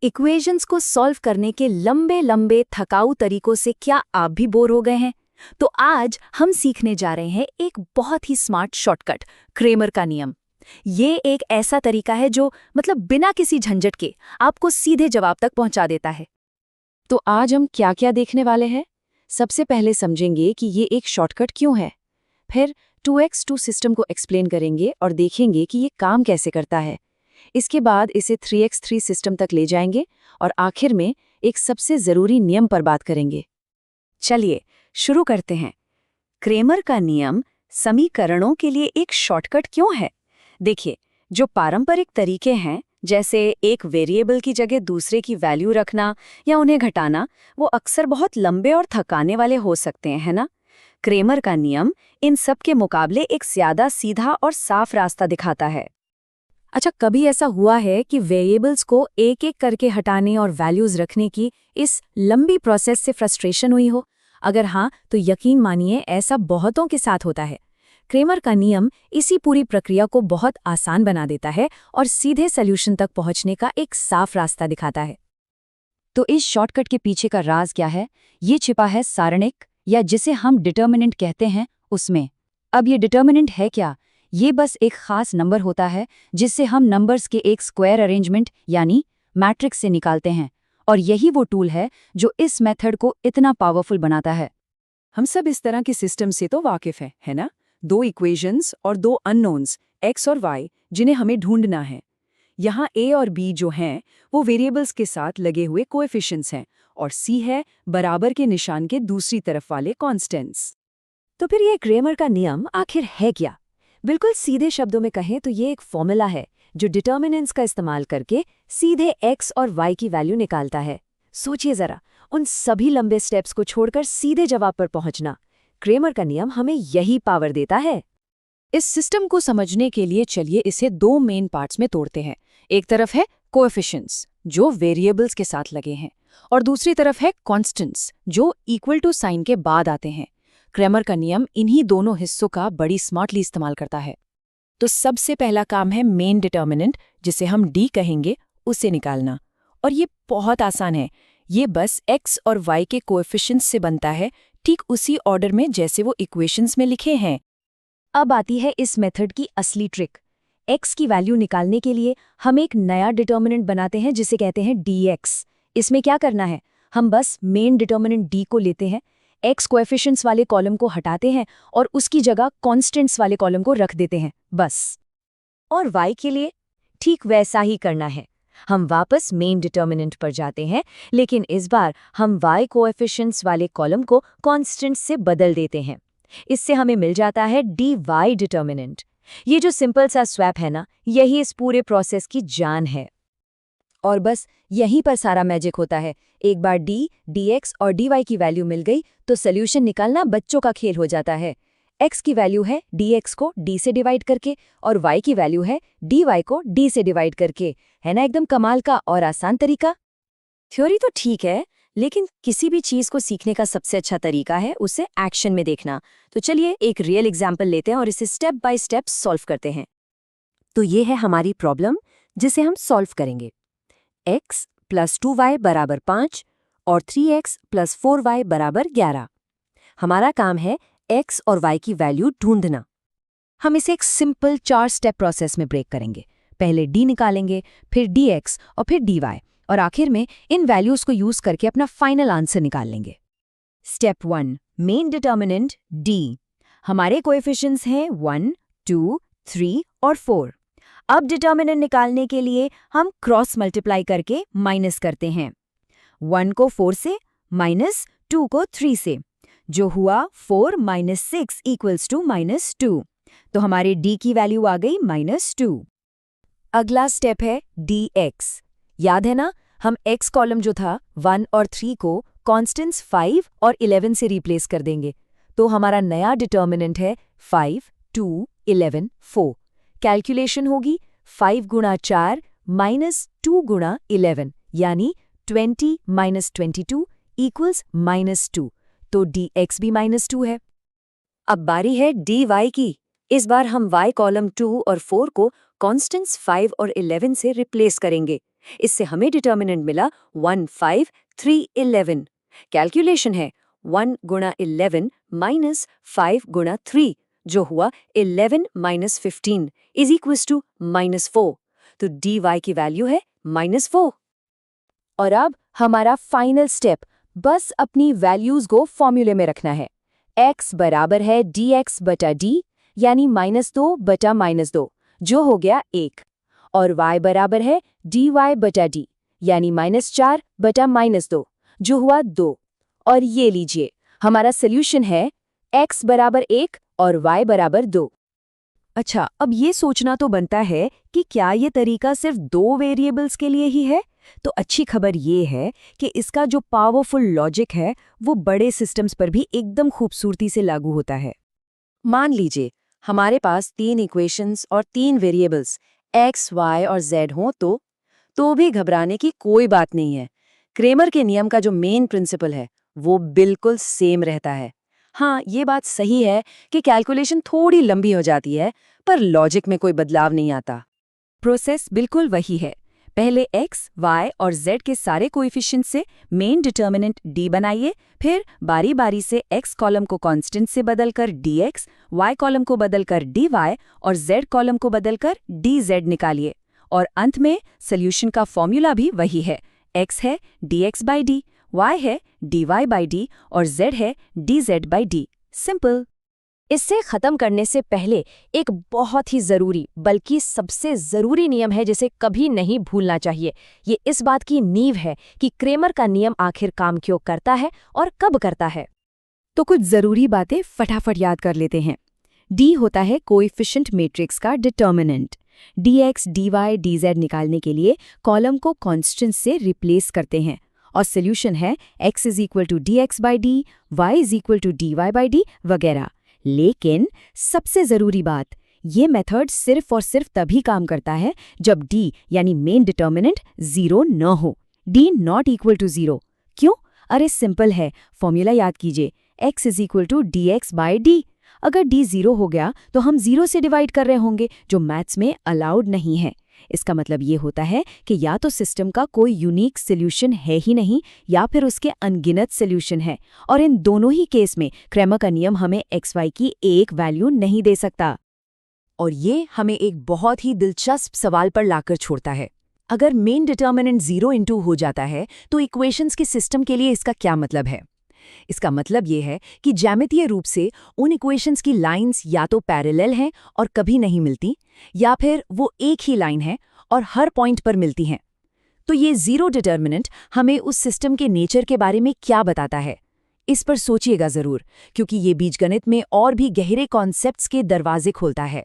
Equations को solve करने के लंबे लंबे थकाऊ तरीकों से क्या आप भी बोर हो गए हैं? तो आज हम सीखने जा रहे हैं एक बहुत ही स्मार्ट शॉर्टकट, क्रेमर का नियम। ये एक ऐसा तरीका है जो बिना किसी झंझट के आपको सीधे जवाब तक पहुंचा देता है। तो आज हम क्या क्या देखने वाले हैं? सबसे पहले समझेंगे कि ये एक शॉर्टकट क्यों है। फिर 2x2 सिस्टम को एक्सप्लेन करेंगे और देखेंगे कि ये काम कैसे करता है। इसके बाद इसे 3x3 सिस्टम तक ले जाएंगे और आखिर में एक सबसे ज़रूरी नियम पर बात करेंगे। चलिए शुरू करते हैं। क्रेमर का नियम समीकरणों के लिए एक शॉर्टकट क्यों है? देखिए, जो पारंपरिक तरीके हैं, जैसे एक वेरिएबल की जगह दूसरे की वैल्यू रखना या उन्हें घटाना, वो अक्सर बहुत लंबे और थकाने वाले हो सकते हैं, है ना? क्रेमर का नियम इन सब के मुकाबले एक ज्यादा सीधा और साफ रास्ता दिखाता है। अच्छा, कभी ऐसा हुआ है कि वेरिएबल्स को एक एक करके हटाने और वैल्यूज रखने की इस लंबी प्रोसेस से फ्रस्ट्रेशन हुई हो? अगर हाँ, तो यकीन मानिए ऐसा बहुतों के साथ होता है। क्रेमर का नियम इसी पूरी प्रक्रिया को बहुत आसान बना देता है और सीधे सॉल्यूशन तक पहुंचने का एक साफ रास्ता दिखाता है। तो इस शॉर्टकट के पीछे का राज क्या है? ये छिपा है सारणिक, या जिसे हम डिटर्मिनेंट कहते हैं, उसमें। अब ये डिटर्मिनेंट है क्या? ये बस एक खास नंबर होता है जिससे हम नंबर्स के एक स्क्वायर अरेंजमेंट यानी मैट्रिक्स से निकालते हैं, और यही वो टूल है जो इस मेथड को इतना पावरफुल बनाता है। हम सब इस तरह के सिस्टम से तो वाकिफ है ना? दो इक्वेशंस और दो अननोन्स x और y जिन्हें हमें ढूंढना है। यहाँ a और b जो हैं वो वेरिएबल्स के साथ लगे हुए कोएफिशिएंट्स हैं, और c है बराबर के निशान के दूसरी तरफ वाले कॉन्स्टेंट्स। तो फिर ये क्रेमर का नियम आखिर है क्या? बिल्कुल सीधे शब्दों में कहें तो ये एक फॉर्मूला है जो डिटर्मिनेंट्स का इस्तेमाल करके सीधे x और y की वैल्यू निकालता है। सोचिए जरा, उन सभी लंबे स्टेप्स को छोड़कर सीधे जवाब पर पहुंचना। क्रेमर का नियम हमें यही पावर देता है। इस सिस्टम को समझने के लिए चलिए इसे दो मेन पार्ट्स में तोड़ते हैं। एक तरफ है कोएफिशिएंट्स जो वेरिएबल्स के साथ लगे हैं, और दूसरी तरफ है कॉन्स्टेंट्स जो इक्वल टू साइन के बाद आते हैं। क्रेमर का नियम इन्हीं दोनों हिस्सों का बड़ी स्मार्टली इस्तेमाल करता है। तो सबसे पहला काम है मेन डिटर्मिनेंट, जिसे हम d कहेंगे, उसे निकालना। और ये बहुत आसान है। ये बस x और y के कोएफिशिएंट्स से बनता है, ठीक उसी ऑर्डर में जैसे वो इक्वेशंस में लिखे हैं। अब आती है इस मेथड की असली ट्रिक। x की वैल्यू निकालने के लिए हम एक नया डिटर्मिनेंट बनाते हैं जिसे कहते हैं dx। इसमें क्या करना है? हम बस मेन डिटर्मिनेंट d को लेते हैं, x कोएफिशिएंट्स वाले कॉलम को हटाते हैं और उसकी जगह कॉन्स्टेंट्स वाले कॉलम को रख देते हैं, बस। और y के लिए ठीक वैसा ही करना है। हम वापस मेन डिटर्मिनेंट पर जाते हैं, लेकिन इस बार हम y कोएफिशिएंट्स वाले कॉलम को कॉन्स्टेंट्स से बदल देते हैं। इससे हमें मिल जाता है dy डिटर्मिनेंट। ये जो सिंपल सा स्वैप है ना, यही इस पूरे प्रोसेस की जान है। और बस यहीं पर सारा मैजिक होता है। एक बार d, dx और dy की वैल्यू मिल गई तो सॉल्यूशन निकालना बच्चों का खेल हो जाता है। x की वैल्यू है dx को d से डिवाइड करके, और y की वैल्यू है dy को d से डिवाइड करके। है ना एकदम कमाल का और आसान तरीका? थ्योरी तो ठीक है, लेकिन किसी भी चीज को सीखने का सबसे अच्छा तरीका है उसे एक्शन में देखना। तो चलिए एक रियल एग्जाम्पल लेते हैं और इसे स्टेप बाय स्टेप सॉल्व करते हैं। तो ये है हमारी प्रॉब्लम जिसे हम सॉल्व करेंगे। x + 2y = 5 और 3x + 4y = 11। हमारा काम है x और y की वैल्यू ढूंढना। हम इसे एक सिंपल 4 स्टेप प्रोसेस में ब्रेक करेंगे। पहले d निकालेंगे, फिर dx और फिर dy, और आखिर में इन वैल्यूज को यूज करके अपना फाइनल आंसर निकाल लेंगे। Step 1, main determinant d। हमारे कोएफिशिएंट्स हैं 1, 2, 3 और 4। अब डिटर्मिनेंट निकालने के लिए हम क्रॉस मल्टीप्लाई करके माइनस करते हैं। 1 को 4 से माइनस 2 को 3 से, जो हुआ 4 - 6 = -2। तो हमारे d की वैल्यू आ गई -2। अगला स्टेप है dx। याद है ना, हम x कॉलम जो था 1 और 3 को कॉन्स्टेंट्स 5 और 11 से रिप्लेस कर देंगे। तो हमारा नया डिटर्मिनेंट है 5, 2, 11, 4। कैलकुलेशन होगी 5 × 4 - 2 × 11, यानी 20 - 22 = -2। तो dx भी -2 है। अब बारी है dy की। इस बार हम y कॉलम 2 और 4 को कॉन्स्टेंट्स 5 और 11 से रिप्लेस करेंगे। इससे हमें डिटर्मिनेंट मिला 1, 5, 3, 11। कैलकुलेशन है 1 गुणा 11 माइनस 5 गुणा 3, जो हुआ 11 माइनस 15 इज इक्वल टू -4। तो dy की वैल्यू है -4। और अब हमारा फाइनल स्टेप, बस अपनी वैल्यूज को फॉर्मूले में रखना है। x बराबर है dx बटा d, यानी -2 बटा -2, जो हो गया 1, और y बराबर है dy बटा d, यानी -4 बटा -2, जो हुआ 2। और ये लीजिए, हमारा सोल्यूशन है x बराबर 1 और y बराबर 2। अच्छा, अब ये सोचना तो बनता है कि क्या ये तरीका सिर्फ 2 वेरिएबल्स के लिए ही है? तो अच्छी खबर ये है कि इसका जो पावरफुल लॉजिक है वो बड़े सिस्टम्स पर भी एकदम खूबसूरती से लागू होता है। मान लीजिए हमारे पास 3 इक्वेशंस और 3 वेरिएबल्स x, y और z हों तो भी घबराने की कोई बात नहीं है। क्रेमर के नियम का जो मेन प्रिंसिपल है वो बिल्कुल सेम रहता है। हाँ, ये बात सही है कि कैलकुलेशन थोड़ी लंबी हो जाती है, पर लॉजिक में कोई बदलाव नहीं आता। प्रोसेस बिल्कुल वही है। पहले x, y और z के सारे कोएफिशिएंट से मेन डिटर्मिनेंट d बनाइए, फिर बारी बारी से x कॉलम को कांस्टेंट से बदलकर dx, y कॉलम को बदलकर dy और z कॉलम को बदलकर dz निकालिए। और अंत में सॉल्यूशन का फॉर्मूला भी वही है। x है dx by d, y है dy by d और z है dz by d। सिंपल। इससे खत्म करने से पहले एक बहुत ही जरूरी, बल्कि सबसे जरूरी नियम है जिसे कभी नहीं भूलना चाहिए। ये इस बात की नींव है कि क्रेमर का नियम आखिर काम क्यों करता है और कब करता है। तो कुछ जरूरी बातें फटाफट याद कर लेते हैं। d होता है कोएफिशिएंट मैट्रिक्स का डिटर्मिनेंट। dx, dy, dz निकालने के लिए कॉलम को कांस्टेंट से रिप्लेस करते हैं और सॉल्यूशन है x is equal to dx by d, y is equal to dy by d वगैरह। लेकिन सबसे जरूरी बात, ये मेथड सिर्फ और सिर्फ तभी काम करता है जब d यानी मेन डिटर्मिनेंट 0 न हो। d not equal to 0। क्यों? अरे सिंपल है, फॉर्मूला याद कीजिए, x is equal to dx by d। अगर d 0 हो गया तो हम 0 से डिवाइड कर रहे होंगे, जो मैथ्स में अलाउड नहीं है। इसका मतलब ये होता है कि या तो सिस्टम का कोई यूनिक सॉल्यूशन है ही नहीं, या फिर उसके अनगिनत सॉल्यूशन है, और इन दोनों ही केस में क्रेमर का नियम हमें xy की एक वैल्यू नहीं दे सकता। और ये हमें एक बहुत ही दिलचस्प सवाल पर लाकर छोड़ता है। अगर मेन डिटर्मिनेंट 0 × हो जाता है तो इक्वेशंस के सिस्टम के लिए इसका क्या मतलब है? इसका मतलब ये है कि ज्यामितीय रूप से उन इक्वेशंस की लाइंस या तो पैरेलल हैं और कभी नहीं मिलती, या फिर वो एक ही लाइन है और हर पॉइंट पर मिलती हैं। तो ये 0 डिटर्मिनेंट हमें उस सिस्टम के नेचर के बारे में क्या बताता है? इस पर सोचिएगा ज़रूर, क्योंकि ये बीजगणित में और भी गहरे कॉन्सेप्ट्स के दरवाजे खोलता है।